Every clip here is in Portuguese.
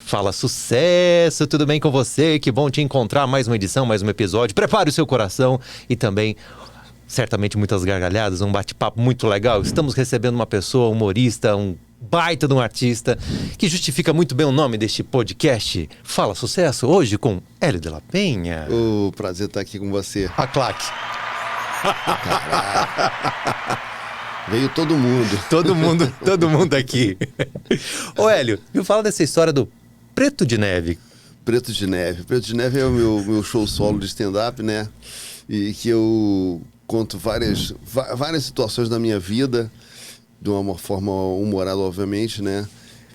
Fala sucesso, tudo bem com você? Que bom te encontrar, mais uma edição, mais um episódio. Prepare o seu coração e também, certamente, muitas gargalhadas, um bate-papo muito legal. Estamos recebendo uma pessoa, humorista, um baita de um artista, que justifica muito bem o nome deste podcast. Fala sucesso, hoje com Hélio de la Penha. O prazer estar aqui com você. A claque. Veio todo mundo. Todo mundo aqui. Ô Hélio, me fala dessa história do Preto de Neve. Preto de Neve. Preto de Neve é o meu show solo de stand-up, né? E que eu conto várias situações da minha vida, de uma forma humorada, obviamente, né?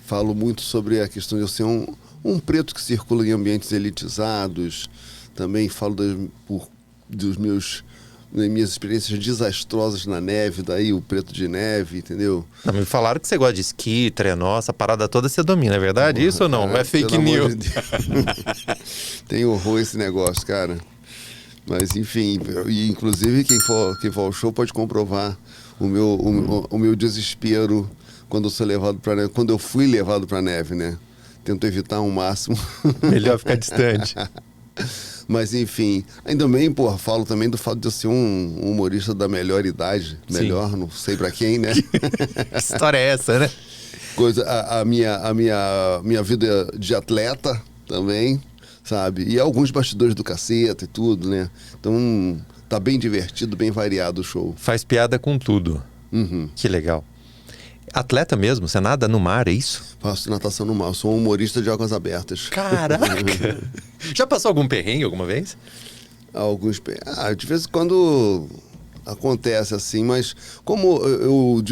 Falo muito sobre a questão de eu ser um preto que circula em ambientes elitizados. Também falo das minhas experiências desastrosas na neve, daí o Preto de Neve, entendeu? Não, me falaram que você gosta de esqui, trenó, essa parada toda você domina, é verdade? Isso ou não? É fake news. De Tem horror esse negócio, cara. Mas enfim, e inclusive quem for ao show pode comprovar o meu desespero quando eu fui levado pra neve, né? Tento evitar ao máximo. Melhor ficar distante. Mas enfim, ainda bem, falo também do fato de eu ser um humorista da melhor idade. Melhor, sim. Não sei pra quem, né? Que história é essa, né? A minha vida de atleta também, sabe? E alguns bastidores do caceta e tudo, né? Então, tá bem divertido, bem variado o show. Faz piada com tudo. Uhum. Que legal. Atleta mesmo? Você nada no mar, é isso? Faço natação no mar, sou um humorista de águas abertas. Caraca! Já passou algum perrengue alguma vez? De vez em quando acontece assim, mas como eu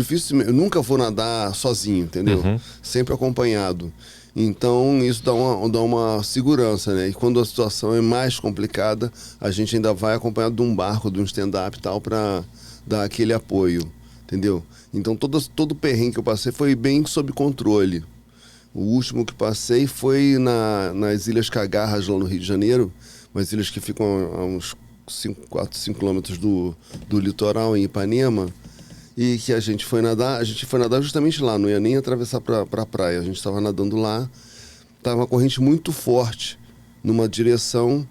nunca vou nadar sozinho, entendeu? Uhum. Sempre acompanhado. Então isso dá uma segurança, né? E quando a situação é mais complicada, a gente ainda vai acompanhado de um barco, de um stand-up e tal, para dar aquele apoio, entendeu? Então todo perrengue que eu passei foi bem sob controle. O último que passei foi nas Ilhas Cagarras, lá no Rio de Janeiro, umas ilhas que ficam a uns 4, 5 quilômetros do litoral, em Ipanema, e que a gente foi nadar justamente lá, não ia nem atravessar para a praia, a gente estava nadando lá, estava uma corrente muito forte numa direção,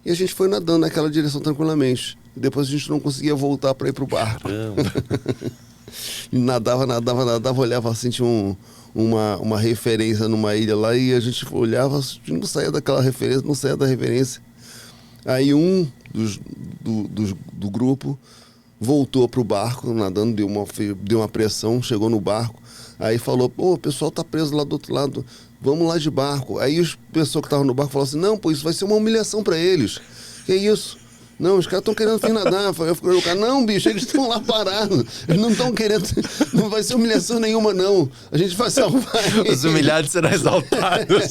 e a gente foi nadando naquela direção tranquilamente. E depois a gente não conseguia voltar para ir para o barco. E nadava, olhava assim, tinha uma referência numa ilha lá, e a gente olhava, não saía daquela referência, não saía da referência. Aí um do grupo voltou pro barco, nadando, deu uma pressão, chegou no barco, aí falou, o pessoal tá preso lá do outro lado, vamos lá de barco. Aí os pessoal que estavam no barco falaram assim, não, isso vai ser uma humilhação para eles. Que isso? Não, os caras estão querendo vir nadar. Eu falei, o cara, não, bicho, eles estão lá parados. Eles não estão querendo. Não vai ser humilhação nenhuma, não. A gente vai salvar eles. Os humilhados serão exaltados.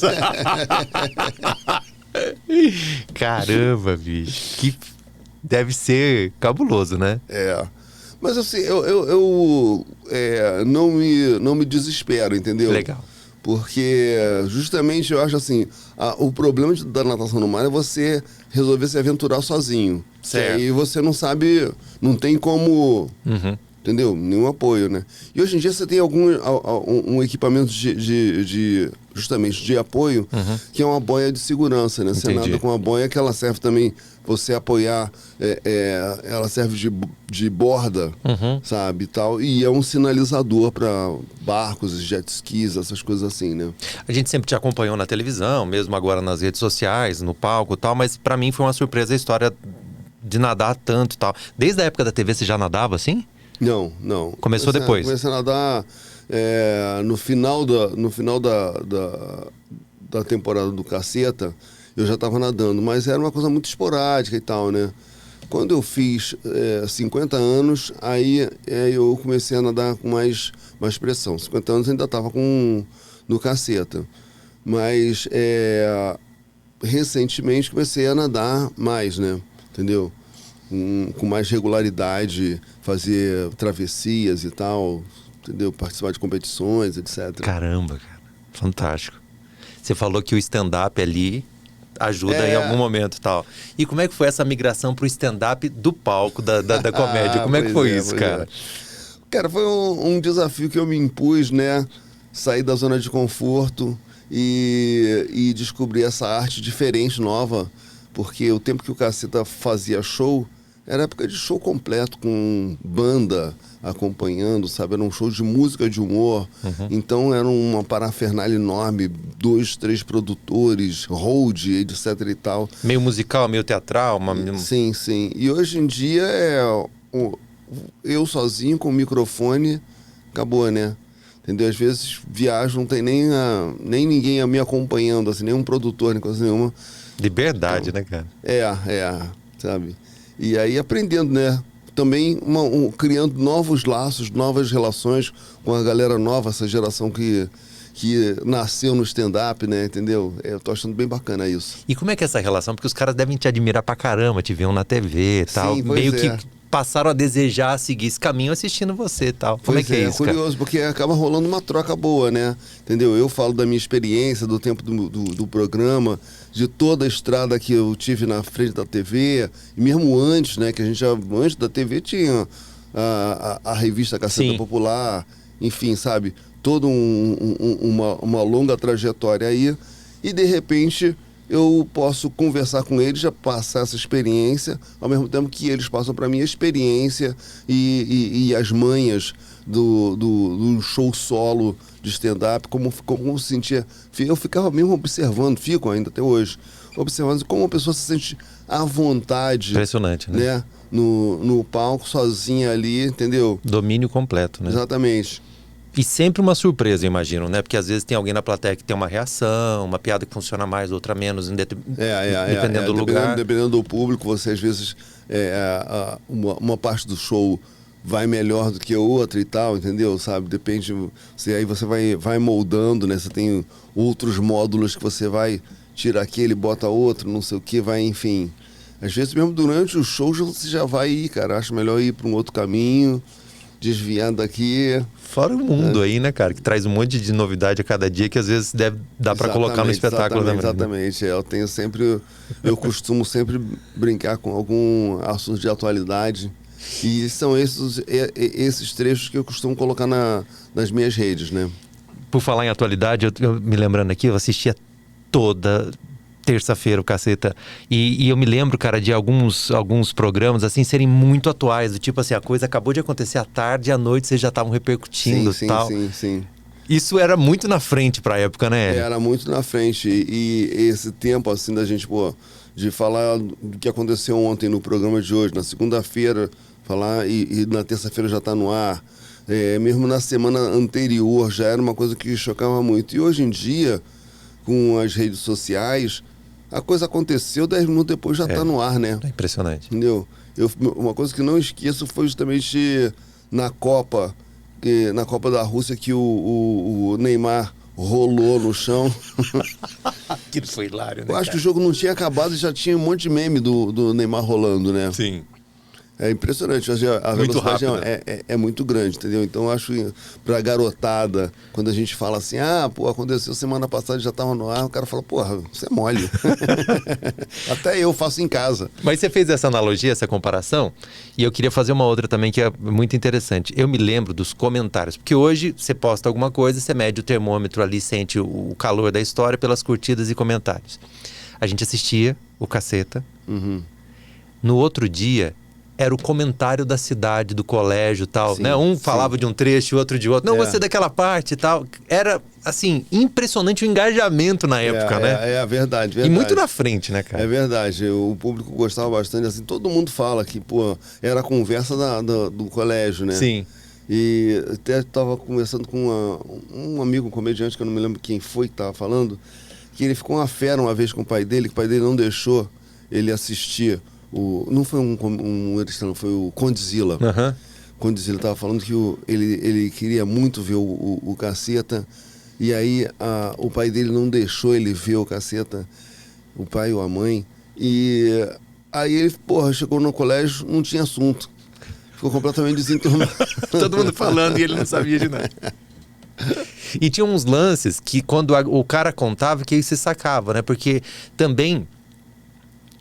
Caramba, bicho. Que deve ser cabuloso, né? Mas assim, eu não me desespero, entendeu? Legal. Porque justamente eu acho assim, o problema da natação no mar é você resolver se aventurar sozinho. Certo. E aí você não sabe, não tem como, entendeu? Nenhum apoio, né? E hoje em dia você tem um equipamento justamente de apoio, que é uma boia de segurança, né? Você nada com uma boia que ela serve também, você apoiar, ela serve de borda, sabe, e tal, e é um sinalizador para barcos, jet skis, essas coisas assim, né? A gente sempre te acompanhou na televisão, mesmo agora nas redes sociais, no palco e tal, mas pra mim foi uma surpresa a história de nadar tanto e tal. Desde a época da TV você já nadava assim? Não. Começou depois? Comecei a nadar no final da temporada do Caceta, eu já estava nadando, mas era uma coisa muito esporádica e tal, né? Quando eu fiz 50 anos, aí eu comecei a nadar com mais pressão. 50 anos ainda estava no Caceta. Mas recentemente comecei a nadar mais, né? Entendeu? Com mais regularidade, fazer travessias e tal, entendeu? Participar de competições, etc. Caramba, cara. Fantástico. Você falou que o stand-up ali ajuda em algum momento e tal. E como é que foi essa migração pro stand-up do palco, da comédia? Como é que foi isso, cara? Cara, foi um desafio que eu me impus, né? Sair da zona de conforto e descobri essa arte diferente, nova, porque o tempo que o Caceta fazia show, era época de show completo, com banda acompanhando, sabe? Era um show de música, de humor. Então era uma parafernália enorme, 2, 3 produtores, hold, etc e tal. Meio musical, meio teatral. Sim, sim. E hoje em dia eu sozinho com o microfone, acabou, né? Entendeu? Às vezes viajo, não tem nem ninguém me acompanhando, assim, nenhum produtor, nem coisa nenhuma. Liberdade, então, né, cara? Sabe? E aí aprendendo, né? Também criando novos laços, novas relações com a galera nova, essa geração que nasceu no stand-up, né? Entendeu? Eu tô achando bem bacana isso. E como é que é essa relação? Porque os caras devem te admirar pra caramba, te viam na TV e tal. Sim, meio que passaram a desejar seguir esse caminho assistindo você e tal. Como é que é isso, curioso, cara? porque acaba rolando uma troca boa, né? Entendeu? Eu falo da minha experiência, do tempo do programa, de toda a estrada que eu tive na frente da TV, e mesmo antes, né? Que a gente antes da TV tinha a revista Caceta Popular, enfim, sabe? Toda uma longa trajetória aí, e de repente eu posso conversar com eles, já passar essa experiência, ao mesmo tempo que eles passam para mim a experiência e as manhas do show solo de stand-up, como se sentia. Eu ficava mesmo observando, fico ainda até hoje, observando como a pessoa se sente à vontade. Impressionante, né? No palco, sozinha ali, entendeu? Domínio completo, né? Exatamente. E sempre uma surpresa, eu imagino, né? Porque às vezes tem alguém na plateia que tem uma reação, uma piada que funciona mais, outra menos, dependendo do lugar. Dependendo do público, você às vezes uma parte do show vai melhor do que a outra e tal, entendeu? Sabe? Depende. Aí você vai moldando, né? Você tem outros módulos que você vai tirar aquele, bota outro, não sei o que, vai, enfim. Às vezes mesmo durante o show você já vai ir, cara. Acho melhor ir para um outro caminho, desviar daqui. Fora o mundo aí, né, cara? Que traz um monte de novidade a cada dia que às vezes dá para colocar no espetáculo também. Exatamente. Eu costumo sempre brincar com algum assunto de atualidade. E são esses trechos que eu costumo colocar nas minhas redes, né? Por falar em atualidade, eu me lembrando aqui, eu assistia toda terça-feira o Caceta. E eu me lembro, cara, de alguns programas assim serem muito atuais. Do tipo assim, a coisa acabou de acontecer à tarde e à noite vocês já estavam repercutindo e tal. Sim. Isso era muito na frente pra época, né? Era muito na frente. E esse tempo, assim, da gente, de falar do que aconteceu ontem no programa de hoje, na segunda-feira, falar e na terça-feira já tá no ar. Mesmo na semana anterior já era uma coisa que chocava muito. E hoje em dia, com as redes sociais, a coisa aconteceu, 10 minutos depois já está no ar, né? É impressionante. Entendeu? Uma coisa que não esqueço foi justamente na Copa da Rússia, que o Neymar rolou no chão. Aquilo foi hilário, né? Eu acho que o jogo não tinha acabado e já tinha um monte de meme do Neymar rolando, né? Sim. É impressionante, a muito velocidade rápido. é muito grande, entendeu? Então eu acho pra garotada, quando a gente fala assim, aconteceu semana passada, já tava no ar, o cara fala, porra, você é mole. Até eu faço em casa. Mas você fez essa analogia, essa comparação, e eu queria fazer uma outra também que é muito interessante. Eu me lembro dos comentários, porque hoje você posta alguma coisa, você mede o termômetro ali, sente o calor da história pelas curtidas e comentários. A gente assistia o Caceta. No outro dia era o comentário da cidade, do colégio e tal, né? Um falava de um trecho, o outro de outro. Não, você daquela parte e tal. Era, assim, impressionante o engajamento na época, né? É a verdade. E muito na frente, né, cara? É verdade. O público gostava bastante, assim. Todo mundo fala que, era a conversa do colégio, né? Sim. E até estava conversando com um amigo, um comediante, que eu não me lembro quem foi que estava falando, que ele ficou uma fera uma vez com o pai dele, que o pai dele não deixou ele assistir. Não foi foi o Condzilla. Condzilla estava falando que ele queria muito ver o Caceta, e aí o pai dele não deixou ele ver o Caceta, o pai ou a mãe, e aí ele, chegou no colégio, não tinha assunto, ficou completamente desenturmado. Todo mundo falando e ele não sabia de nada. E tinha uns lances que quando o cara contava, que aí se sacava, né? Porque também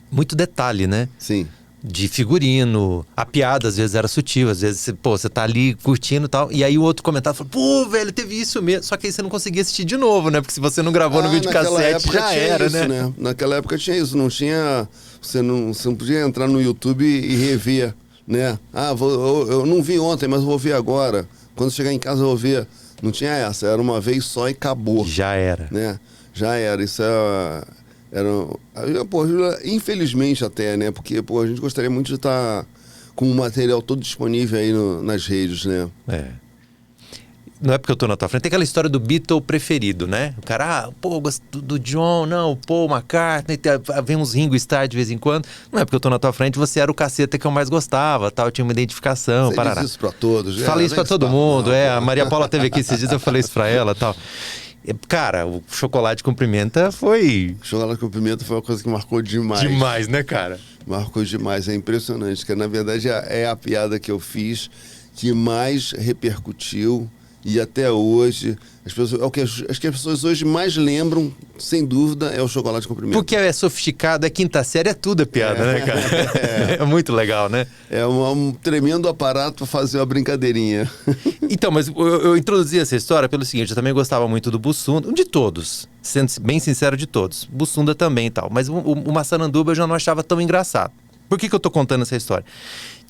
muito detalhe, né? Sim. de figurino, a piada às vezes era sutil, às vezes, você tá ali curtindo e tal, e aí o outro comentário fala, pô, velho, teve isso mesmo, só que aí você não conseguia assistir de novo, né, porque se você não gravou no videocassete, já era, isso, né? Naquela época tinha isso, não tinha, você não podia entrar no YouTube e rever, né, eu não vi ontem, mas vou ver agora, quando chegar em casa eu vou ver, não tinha essa, era uma vez só e acabou. Já era. Né, já era, isso pô, infelizmente até, né? Porque, pô, a gente gostaria muito de estar com o material todo disponível aí nas redes, né? Não é porque eu tô na tua frente. Tem aquela história do Beatle preferido, né? O cara, pô, gosto do John, não, o Paul McCartney, vem uns Ringo Starr de vez em quando. Não é porque eu tô na tua frente, você era o caceta que eu mais gostava, tal, eu tinha uma identificação, Você diz isso pra todos. Fala isso pra todo mundo, a Maria Paula teve aqui esses dias, eu falei isso pra ela, tal. Cara, o chocolate com pimenta foi... Chocolate com pimenta foi uma coisa que marcou demais. Demais, né, cara? Marcou demais, é impressionante. Que na verdade é a piada que eu fiz que mais repercutiu e até hoje... Acho que as pessoas hoje mais lembram, sem dúvida, é o chocolate com pimenta. Porque é sofisticado, é quinta série, é tudo a piada, né, cara? É muito legal, né? É um tremendo aparato para fazer uma brincadeirinha. Então, mas eu introduzi essa história pelo seguinte, eu também gostava muito do Bussunda, de todos, sendo bem sincero, de todos. Bussunda também e tal, mas o Massaranduba eu já não achava tão engraçado. Por que eu tô contando essa história?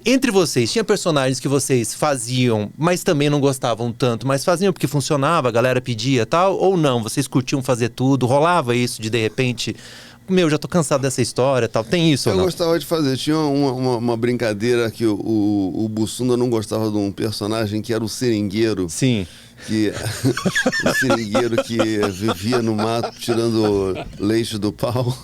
Entre vocês, tinha personagens que vocês faziam, mas também não gostavam tanto, mas faziam porque funcionava, a galera pedia e tal, ou não? Vocês curtiam fazer tudo? Rolava isso de repente, já tô cansado dessa história e tal, tem isso ou não? Eu gostava de fazer, tinha uma brincadeira que o Bussunda não gostava de um personagem que era o seringueiro. Sim. O seringueiro que vivia no mato tirando leite do pau.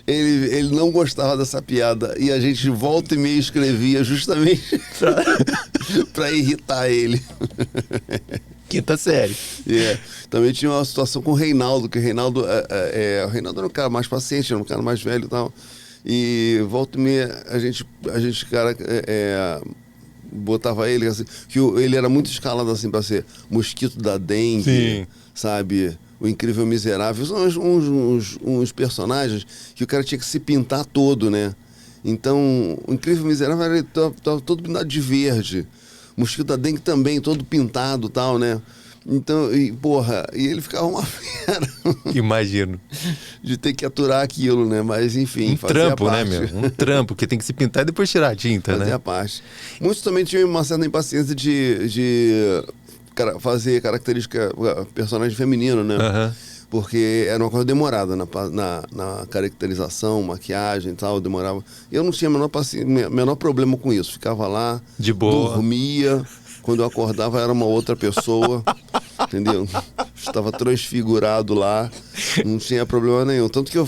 Ele não gostava dessa piada e a gente volta e meia escrevia justamente pra irritar ele. Quinta série. Também tinha uma situação com o Reinaldo, que o Reinaldo era um cara mais paciente, era um cara mais velho e tal. E volta e meia a gente cara, botava ele assim, que ele era muito escalado assim pra ser mosquito da dengue, sim, sabe? O Incrível Miserável, são uns personagens que o cara tinha que se pintar todo, né? Então, o Incrível Miserável era todo pintado de verde. O Mosquito da Dengue também, todo pintado e tal, né? Então, e ele ficava uma fera. Imagino. De ter que aturar aquilo, né? Mas, enfim, um trampo, né, meu? Um trampo, que tem que se pintar e depois tirar a tinta, né? Fazia parte. Muitos também tinham uma certa impaciência de fazer característica personagem feminino, né? Uhum. Porque era uma coisa demorada na caracterização, maquiagem e tal, demorava. Eu não tinha menor problema com isso. Ficava lá, de boa, dormia. Quando eu acordava era uma outra pessoa, entendeu? Estava transfigurado lá, não tinha problema nenhum. Tanto que eu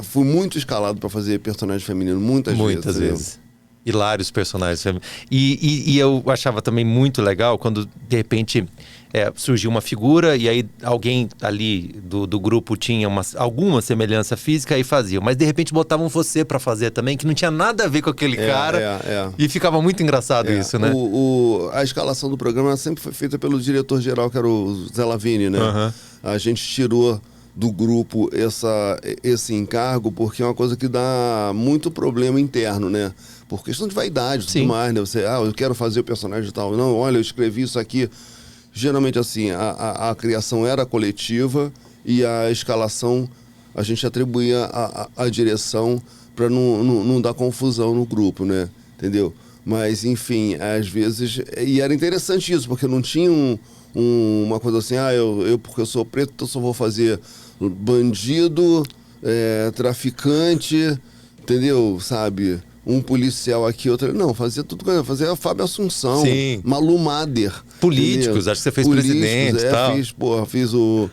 fui muito escalado para fazer personagem feminino, muitas vezes. Hilários personagens. E eu achava também muito legal quando, de repente, surgiu uma figura e aí alguém ali do grupo tinha alguma semelhança física e fazia. Mas, de repente, botavam você pra fazer também, que não tinha nada a ver com aquele cara. E ficava muito engraçado isso, né? A escalação do programa sempre foi feita pelo diretor-geral, que era o Zé Lavini, né? Uhum. A gente tirou do grupo esse encargo porque é uma coisa que dá muito problema interno, né? Por questão de vaidade e tudo mais, né? Você, eu quero fazer o personagem e tal. Não, olha, eu escrevi isso aqui. Geralmente, assim, a criação era coletiva e a escalação a gente atribuía a direção para não dar confusão no grupo, né? Entendeu? Mas, enfim, às vezes... E era interessante isso, porque não tinha uma coisa assim, porque eu sou preto, então só vou fazer bandido, traficante, entendeu? Sabe? Um policial aqui, outro... Não, fazia tudo. Fazia a Fábio Assunção, sim. Malu Mader. Políticos, entendeu? Acho que você fez presidente e tal. Fiz o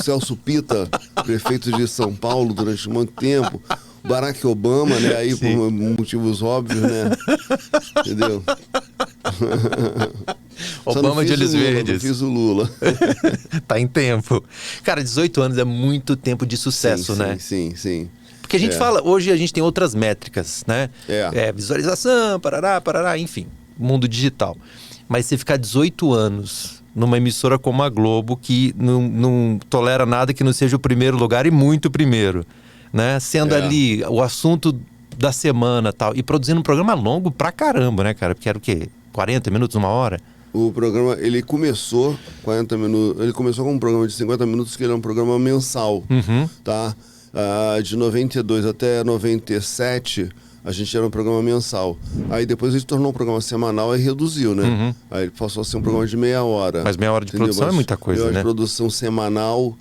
Celso Pitta, prefeito de São Paulo durante muito tempo. Barack Obama, né? Aí sim. Por motivos óbvios, né? Entendeu? Obama de olhos verdes. Não fiz o Lula. Tá em tempo. Cara, 18 anos é muito tempo de sucesso, sim, né? Sim. Porque a gente fala, hoje a gente tem outras métricas, né? Visualização, parará, enfim, mundo digital. Mas você ficar 18 anos numa emissora como a Globo, que não tolera nada que não seja o primeiro lugar e muito primeiro, né? Sendo ali o assunto da semana e tal. E produzindo um programa longo pra caramba, né, cara? Porque era o quê? 40 minutos, 1 hora? O programa, ele começou 40 minutos, ele começou com um programa de 50 minutos, que ele é um programa mensal, tá? De 92 até 97, a gente era um programa mensal. Aí depois ele tornou um programa semanal e reduziu, né? Aí ele passou a ser um programa de meia hora. Mas meia hora de produção é muita coisa, né? De produção semanal,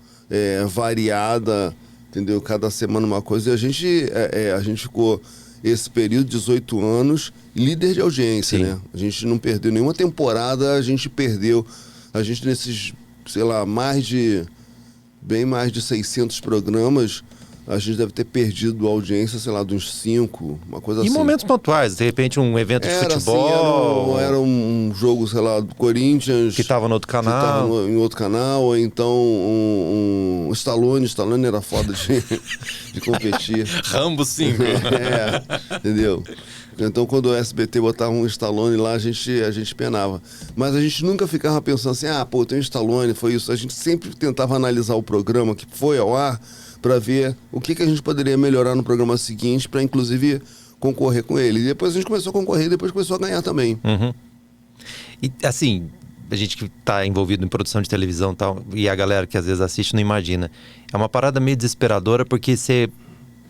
variada, entendeu? Cada semana uma coisa. E a gente ficou esse período, 18 anos, líder de audiência, né? A gente não perdeu nenhuma temporada, a gente perdeu. A gente nesses, sei lá, bem mais de 600 programas, a gente deve ter perdido a audiência, sei lá, de uns 5, uma coisa assim. E momentos pontuais, de repente um evento de futebol. Assim, era um jogo, sei lá, do Corinthians. Que estava no outro canal. Que estava em outro canal, ou então um Stallone. Stallone era foda de competir. Rambo 5. Entendeu? Então, quando o SBT botava um Stallone lá, a gente penava. Mas a gente nunca ficava pensando assim, tem um Stallone, foi isso. A gente sempre tentava analisar o programa que foi ao ar, para ver o que a gente poderia melhorar no programa seguinte, para inclusive concorrer com ele. E depois a gente começou a concorrer e depois começou a ganhar também. E assim, a gente que está envolvido em produção de televisão e tal, e a galera que às vezes assiste não imagina. É uma parada meio desesperadora, porque você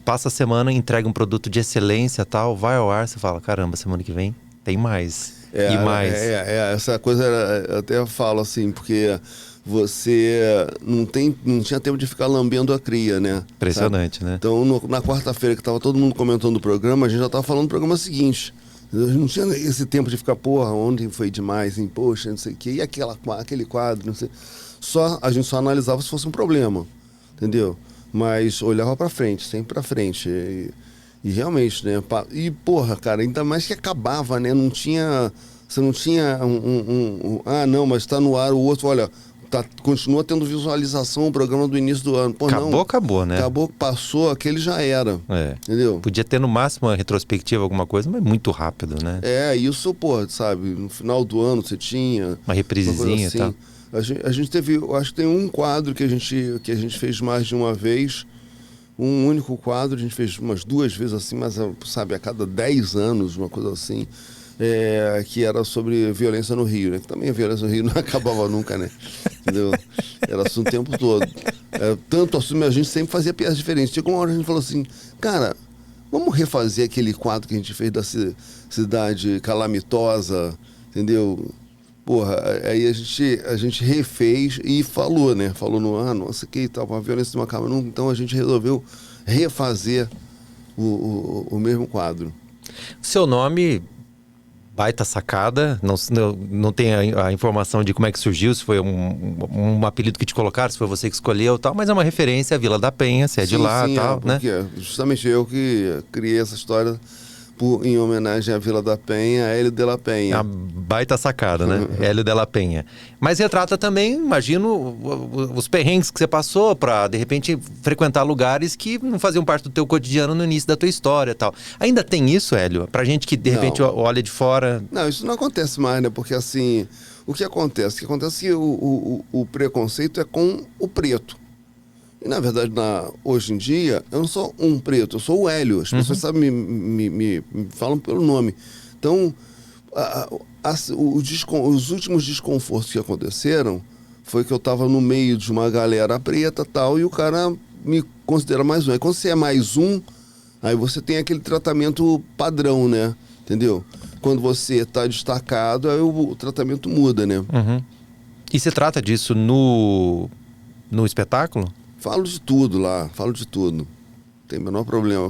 passa a semana, entrega um produto de excelência e tal, vai ao ar, você fala, caramba, semana que vem tem mais. E mais. Essa coisa, eu até falo assim, porque você não tinha tempo de ficar lambendo a cria, né? Impressionante, sabe? Né? Então, na quarta-feira que estava todo mundo comentando o programa, a gente já estava falando do programa seguinte. A gente não tinha esse tempo de ficar, ontem foi demais, hein? Poxa, não sei o quê. E aquele quadro, não sei. A gente só analisava se fosse um problema, entendeu? Mas olhava para frente, sempre para frente. E realmente, né? E, cara, ainda mais que acabava, né? Você não tinha não, mas está no ar o outro, olha... continua tendo visualização o programa do início do ano. Acabou, né? Acabou, passou, aquele já era. Entendeu? Podia ter no máximo uma retrospectiva, alguma coisa, mas muito rápido, né? Isso, sabe? No final do ano você tinha... Uma reprisezinha assim. E tal. A gente teve, eu acho que tem um quadro que a gente fez mais de uma vez. Um único quadro, a gente fez umas 2 vezes assim, mas, sabe, a cada 10 anos, uma coisa assim. Que era sobre violência no Rio, né? Que também a violência no Rio não acabava nunca, né? Entendeu? Era assim o tempo todo. Tanto assim, a gente sempre fazia piadas diferentes. Chegou uma hora a gente falou assim, cara, vamos refazer aquele quadro que a gente fez da cidade calamitosa, entendeu? Aí a gente refez e falou, né? Falou no nossa, que tal, a violência não acaba nunca. Então a gente resolveu refazer o mesmo quadro. Seu nome... baita sacada, não tem a informação de como é que surgiu, se foi um apelido que te colocaram, se foi você que escolheu e tal, mas é uma referência à Vila da Penha, se é de lá e tal, né? Justamente eu que criei essa história em homenagem à Vila da Penha, Hélio de la Penha. É uma baita sacada, né? Hélio de la Penha. Mas retrata também, imagino, os perrengues que você passou para, de repente, frequentar lugares que não faziam parte do teu cotidiano no início da tua história e tal. Ainda tem isso, Hélio? Pra gente que, de repente, olha de fora... Não, isso não acontece mais, né? Porque, assim, o que acontece? É que o preconceito é com o preto. E, na verdade, hoje em dia, eu não sou um preto, eu sou o Hélio. As pessoas sabem, me falam pelo nome. Então, os últimos desconfortos que aconteceram foi que eu estava no meio de uma galera preta e tal, e o cara me considera mais um. Aí, quando você é mais um, aí você tem aquele tratamento padrão, né? Entendeu? Quando você está destacado, aí o tratamento muda, né? E você trata disso no espetáculo? Falo de tudo lá, falo de tudo. Não tem o menor problema.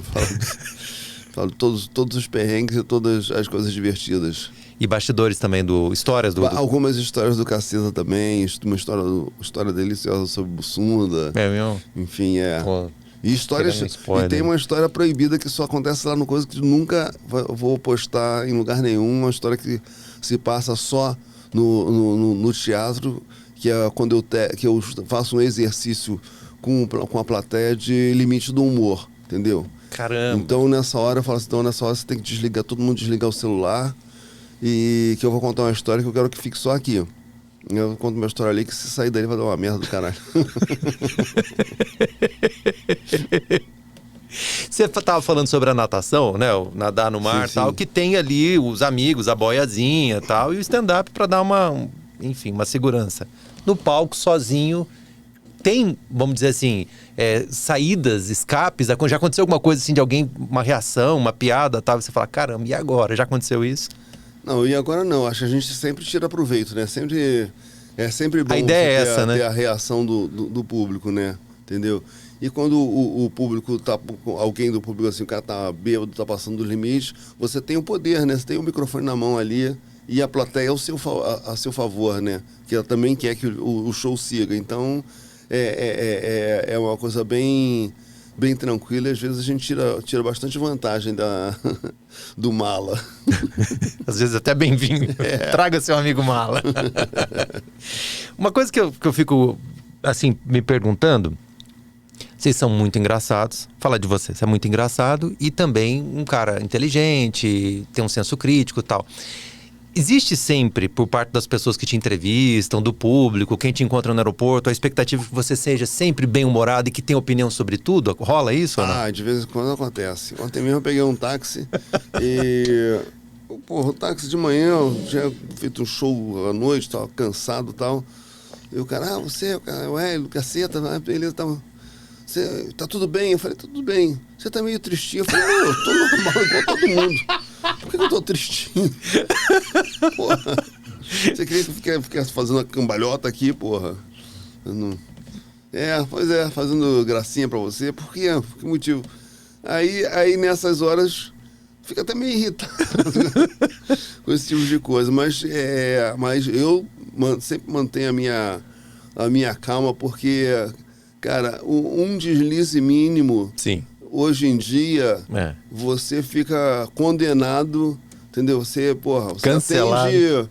Falo todos os perrengues e todas as coisas divertidas. E bastidores também, histórias do... Algumas histórias do Cacisa também, uma história deliciosa sobre Bussunda. É mesmo? Enfim, Pô, e histórias... E tem uma história proibida que só acontece lá no coisa que nunca vou postar em lugar nenhum. Uma história que se passa só no teatro, que é quando eu faço um exercício com a plateia de limite do humor, entendeu? Caramba! Então nessa hora eu falo assim, nessa hora você tem que todo mundo desligar o celular, e que eu vou contar uma história que eu quero que fique só aqui. Eu conto uma história ali que se sair daí vai dar uma merda do caralho. Você tava falando sobre a natação, né? O nadar no mar e tal, que tem ali os amigos, a boiazinha e tal, e o stand-up pra dar enfim, uma segurança. No palco, sozinho, tem, vamos dizer assim, saídas, escapes? Já aconteceu alguma coisa assim de alguém, uma reação, uma piada, tal, você fala, caramba, e agora? Já aconteceu isso? Não, e agora não. Acho que a gente sempre tira proveito, né? É sempre bom a ideia é essa, né? ter a reação do público, né? Entendeu? E quando o público tá, alguém do público assim, o cara tá bêbado, tá passando dos limites, você tem o poder, né? Você tem o microfone na mão ali e a plateia a seu favor, né? Que ela também quer que o show siga. Então, é uma coisa bem tranquila e às vezes a gente tira bastante vantagem do mala. Às vezes até bem-vindo. Traga seu amigo mala. Uma coisa que eu fico, assim, me perguntando... Vocês são muito engraçados. Falar de você é muito engraçado e também um cara inteligente, tem um senso crítico e tal. Existe sempre, por parte das pessoas que te entrevistam, do público, quem te encontra no aeroporto, a expectativa que você seja sempre bem-humorado e que tenha opinião sobre tudo? Rola isso ou não? De vez em quando acontece. Ontem mesmo eu peguei um táxi e... Porra, o táxi de manhã, eu tinha feito um show à noite, tava cansado e tal. E o cara, você, o Hélio, caceta, beleza, tava... Você, tá tudo bem? Eu falei, tudo bem. Você tá meio tristinho? Eu falei, não, eu tô normal igual todo mundo. Por que eu tô tristinho? Porra. Você queria que eu ficasse fazendo uma cambalhota aqui, porra? Eu não... Pois é, fazendo gracinha pra você. Por quê? Por que motivo? Aí nessas horas fica até meio irritado com esse tipo de coisa. Mas eu sempre mantenho a minha calma, porque... Cara, um deslize mínimo, sim, hoje em dia, você fica condenado, entendeu? Você cancelado. Atende,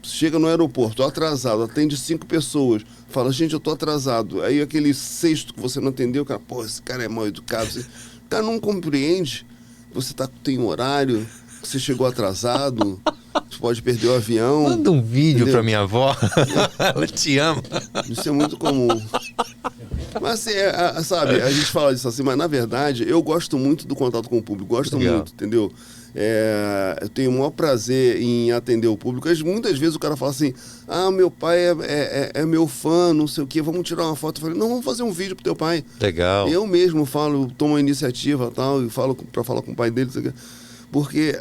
chega no aeroporto, atrasado, atende 5 pessoas, fala, gente, eu tô atrasado. Aí aquele sexto que você não atendeu, cara, esse cara é mal educado. O cara não compreende, você tem um horário, você chegou atrasado... Você pode perder o avião. Manda um vídeo pra minha avó. Ela te ama. Isso é muito comum. Mas assim, sabe, a gente fala disso assim, mas na verdade eu gosto muito do contato com o público. Gosto muito, entendeu? Eu tenho o maior prazer em atender o público. Muitas vezes o cara fala assim, meu pai é meu fã, não sei o quê, vamos tirar uma foto. Eu falei, não, vamos fazer um vídeo pro teu pai. Legal. Eu mesmo tomo a iniciativa tal, e falo pra falar com o pai dele, não sei o quê.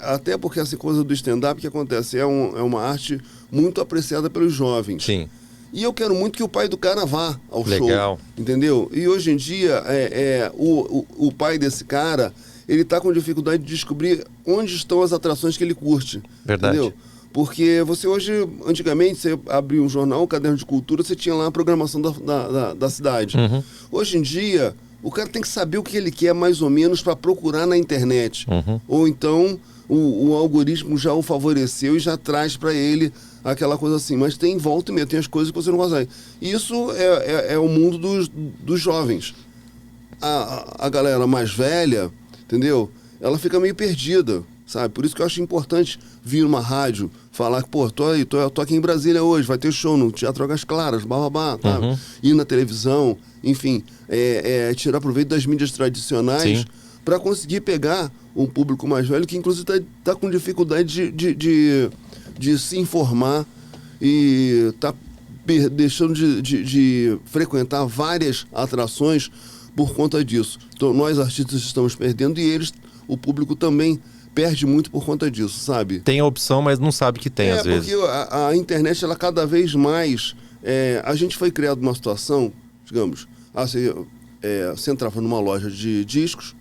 Até porque essa coisa do stand-up que acontece é uma arte muito apreciada pelos jovens. Sim. E eu quero muito que o pai do cara vá ao Legal. show, entendeu? E hoje em dia, o pai desse cara, ele tá com dificuldade de descobrir onde estão as atrações que ele curte. Verdade. Entendeu? Porque você hoje, antigamente, você abria um jornal, um caderno de cultura, você tinha lá a programação da cidade. Uhum. Hoje em dia... O cara tem que saber o que ele quer mais ou menos para procurar na internet. Uhum. Ou então o algoritmo já o favoreceu e já traz para ele aquela coisa assim. Mas tem volta e meia, tem as coisas que você não consegue. Isso é o mundo dos jovens. A galera mais velha, entendeu? Ela fica meio perdida, sabe? Por isso que eu acho importante vir numa rádio, falar que, tô aqui em Brasília hoje, vai ter show no Teatro Águas Claras, bababá, tá? Uhum. Ir na televisão, enfim, tirar proveito das mídias tradicionais para conseguir pegar um público mais velho que inclusive tá com dificuldade de se informar e tá deixando de frequentar várias atrações por conta disso. Então, nós artistas estamos perdendo e o público também perde muito por conta disso, sabe? Tem a opção, mas não sabe que tem, às vezes. Porque a internet, ela cada vez mais... a gente foi criado numa situação, digamos, você entrava numa loja de discos,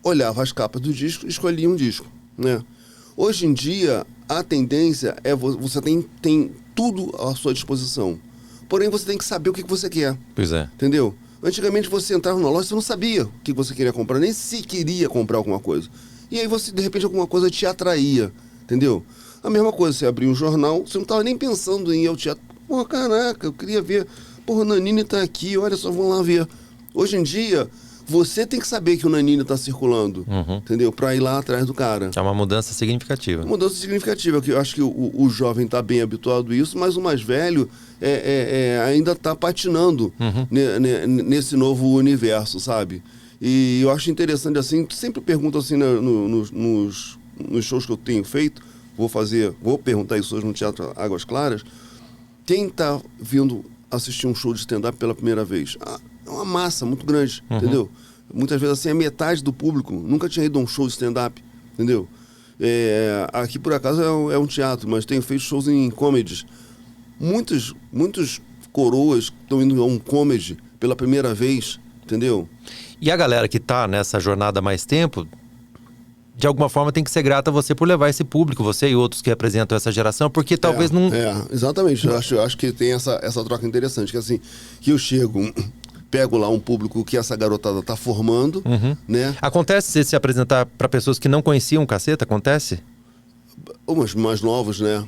olhava as capas do disco e escolhia um disco, né? Hoje em dia, a tendência você tem tudo à sua disposição. Porém, você tem que saber o que você quer. Pois é. Entendeu? Antigamente, você entrava numa loja, você não sabia o que você queria comprar, nem se queria comprar alguma coisa. E aí, de repente, alguma coisa te atraía, entendeu? A mesma coisa, você abria um jornal, você não estava nem pensando em ir ao teatro. Porra, caraca, eu queria ver. Porra, o Nanini tá aqui, olha só, vamos lá ver. Hoje em dia, você tem que saber que o Nanini tá circulando, entendeu? Pra ir lá atrás do cara. É uma mudança significativa. Uma mudança significativa, que eu acho que o jovem tá bem habituado a isso, mas o mais velho ainda tá patinando nesse novo universo, sabe? E eu acho interessante, assim, sempre pergunto assim nos shows que eu tenho feito, vou perguntar isso hoje no Teatro Águas Claras, quem tá vindo assistir um show de stand-up pela primeira vez? É uma massa muito grande, entendeu? Muitas vezes, assim, a metade do público nunca tinha ido a um show de stand-up, entendeu? Aqui, por acaso, é um teatro, mas tenho feito shows em comedies. Muitos coroas estão indo a um comedy pela primeira vez, entendeu? E a galera que tá nessa jornada há mais tempo, de alguma forma tem que ser grata a você por levar esse público, você e outros que representam essa geração, porque talvez não... Exatamente. Eu acho que tem essa troca interessante, que assim, que eu pego lá um público que essa garotada tá formando, né? Acontece você se apresentar para pessoas que não conheciam o Caceta? Acontece? Os mais novos, né?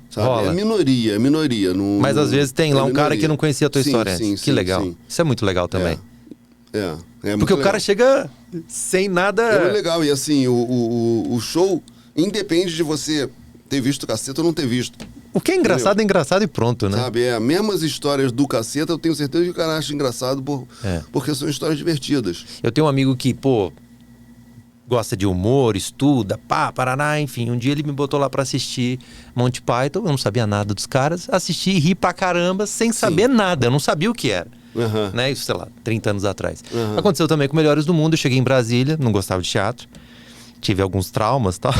Sabe? Rola. É minoria. Mas às vezes tem lá um cara minoria. que não conhecia a tua história antes. Que legal. Sim. Isso é muito legal também. Porque o cara chega sem nada... É muito legal. E assim, o show independe de você ter visto o Caceta ou não ter visto. O que é engraçado é engraçado e pronto, né? Sabe, mesmas histórias do Caceta, eu tenho certeza que o cara acha engraçado porque são histórias divertidas. Eu tenho um amigo que, gosta de humor, estuda, Paraná, enfim. Um dia ele me botou lá pra assistir Monty Python, eu não sabia nada dos caras. Assisti e ri pra caramba sem saber nada, eu não sabia o que era. Né? Isso, sei lá, 30 anos atrás. Aconteceu também com Melhores do Mundo, eu cheguei em Brasília, não gostava de teatro. Tive alguns traumas e tal.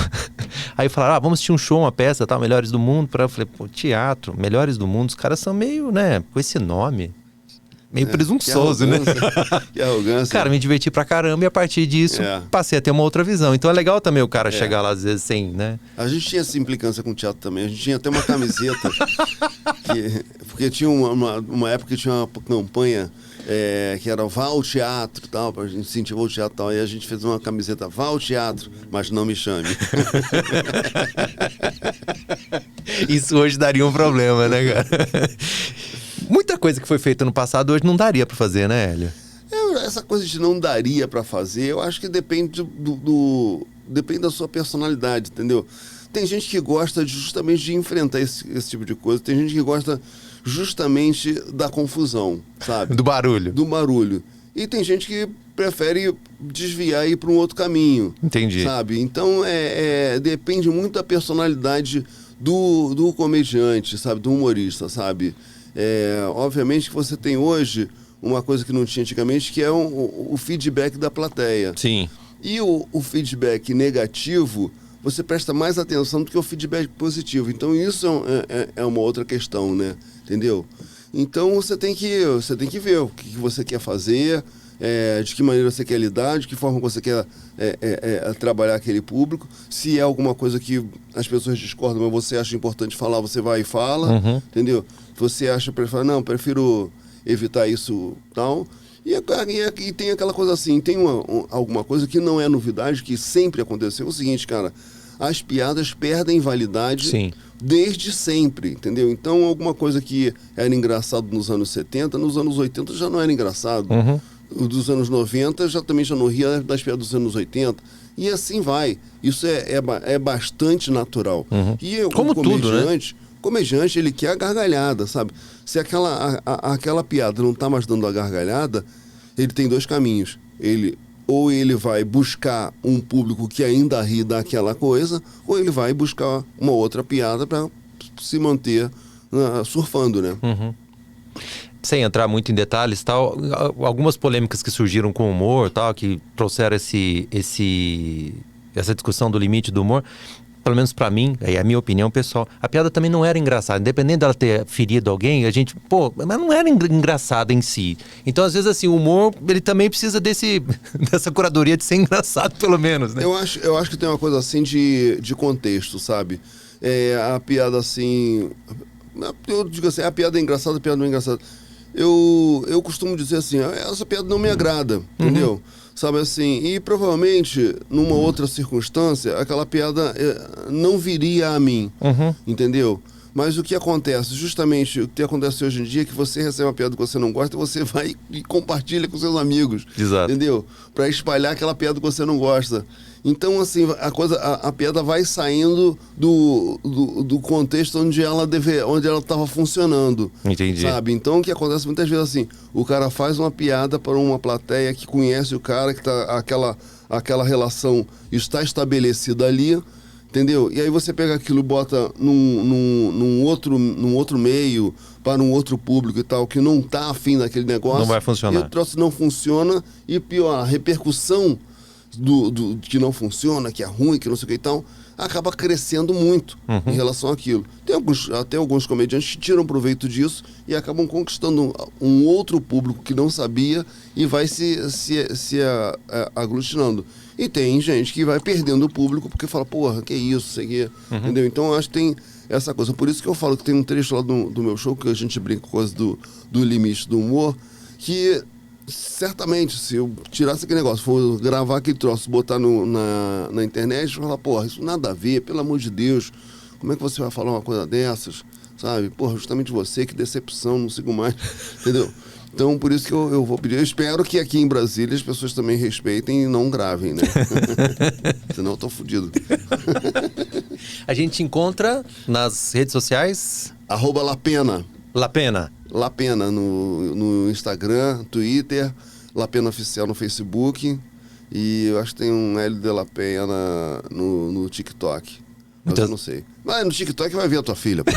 Aí falaram, vamos assistir um show, uma peça, tal, Melhores do Mundo. Eu falei, teatro, Melhores do Mundo, os caras são meio, né, com esse nome, meio presunçoso, né? Que arrogância. Cara, me diverti pra caramba e a partir disso passei a ter uma outra visão. Então é legal também o cara chegar lá às vezes sem, né? A gente tinha essa implicância com o teatro também. A gente tinha até uma camiseta. Porque tinha uma época que tinha uma campanha que era vá ao teatro e tal, pra gente incentivar o teatro e tal. E a gente fez uma camiseta, vá ao teatro, mas não me chame. Isso hoje daria um problema, né, cara? Muita coisa que foi feita no passado hoje não daria pra fazer, né, Hélio? Essa coisa de não daria pra fazer, eu acho que depende depende da sua personalidade, entendeu? Tem gente que gosta justamente de enfrentar esse tipo de coisa, tem gente que gosta justamente da confusão, sabe? Do barulho. Do barulho. E tem gente que prefere desviar e ir para um outro caminho. Entendi. Sabe? Então, depende muito da personalidade do comediante, sabe? Do humorista, sabe? Obviamente que você tem hoje uma coisa que não tinha antigamente, que é o feedback da plateia. Sim. E o feedback negativo, você presta mais atenção do que o feedback positivo. Então, isso é uma outra questão, né? Entendeu? Então, você tem que ver o que você quer fazer, de que maneira você quer lidar, de que forma você quer trabalhar aquele público. Se é alguma coisa que as pessoas discordam, mas você acha importante falar, você vai e fala, entendeu? Você acha, não, prefiro evitar isso, tal. E tem aquela coisa assim, tem alguma coisa que não é novidade, que sempre aconteceu. É o seguinte, cara, as piadas perdem validade desde sempre, entendeu? Então, alguma coisa que era engraçado nos anos 70, nos anos 80 já não era engraçado. Dos anos 90 já não ria das piadas dos anos 80. E assim vai. Isso é bastante natural. E como tudo, né? O comediante, ele quer a gargalhada, sabe? Se aquela piada não tá mais dando a gargalhada, ele tem dois caminhos. Ou ele vai buscar um público que ainda ri daquela coisa, ou ele vai buscar uma outra piada para se manter surfando, né? Sem entrar muito em detalhes, tal, algumas polêmicas que surgiram com o humor, tal, que trouxeram essa discussão do limite do humor. Pelo menos pra mim, é a minha opinião pessoal, a piada também não era engraçada. Independente dela ter ferido alguém, a gente, mas não era engraçada em si. Então, às vezes, assim, o humor, ele também precisa dessa curadoria de ser engraçado, pelo menos, né? Eu acho que tem uma coisa assim de contexto, sabe? A piada assim... Eu digo assim, a piada é engraçada, a piada não é engraçada. Eu costumo dizer assim, essa piada não me agrada, entendeu? Sabe assim, e provavelmente numa outra circunstância aquela piada não viria a mim, entendeu? Mas o que acontece? Justamente o que acontece hoje em dia é que você recebe uma piada que você não gosta e você vai e compartilha com seus amigos. Exato. Entendeu? Para espalhar aquela piada que você não gosta. Então, assim, a piada vai saindo do contexto onde ela estava funcionando. Entendi. Sabe? Então, o que acontece muitas vezes assim, o cara faz uma piada para uma plateia que conhece o cara, que tá aquela relação está estabelecida ali, entendeu? E aí você pega aquilo e bota num outro meio, para um outro público e tal, que não tá afim daquele negócio. Não vai funcionar. E o troço não funciona, e pior, a repercussão do que não funciona, que é ruim, que não sei o que e tal, acaba crescendo muito em relação àquilo. Até alguns comediantes que tiram proveito disso e acabam conquistando um outro público que não sabia e vai se aglutinando. E tem gente que vai perdendo o público porque fala, porra, que isso, sei que, entendeu? Então eu acho que tem essa coisa. Por isso que eu falo que tem um trecho lá do meu show que a gente brinca com coisa do limite do humor, que certamente, se eu tirasse aquele negócio, for gravar aquele troço, botar na internet, eu falar, porra, isso nada a ver, pelo amor de Deus, como é que você vai falar uma coisa dessas, sabe? Porra, justamente você, que decepção, não sigo mais, entendeu? Então, por isso que eu vou pedir, eu espero que aqui em Brasília as pessoas também respeitem e não gravem, né? Senão eu tô fudido. A gente encontra nas redes sociais? @Lapena. Lapena. Lapena no Instagram, Twitter, Lapena Oficial no Facebook, e eu acho que tem um L de Lapena no TikTok. Mas então... eu não sei. Mas no TikTok vai ver a tua filha. Pô.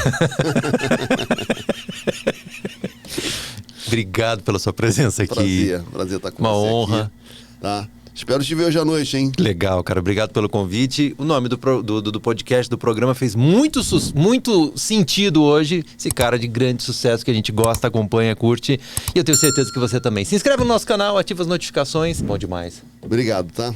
Obrigado pela sua presença aqui. Prazer estar com uma você honra. aqui. Tá? Espero te ver hoje à noite, hein? Legal, cara. Obrigado pelo convite. O nome do podcast, do programa, fez muito sentido hoje. Esse cara de grande sucesso que a gente gosta, acompanha, curte. E eu tenho certeza que você também. Se inscreve no nosso canal, ativa as notificações. Bom demais. Obrigado, tá?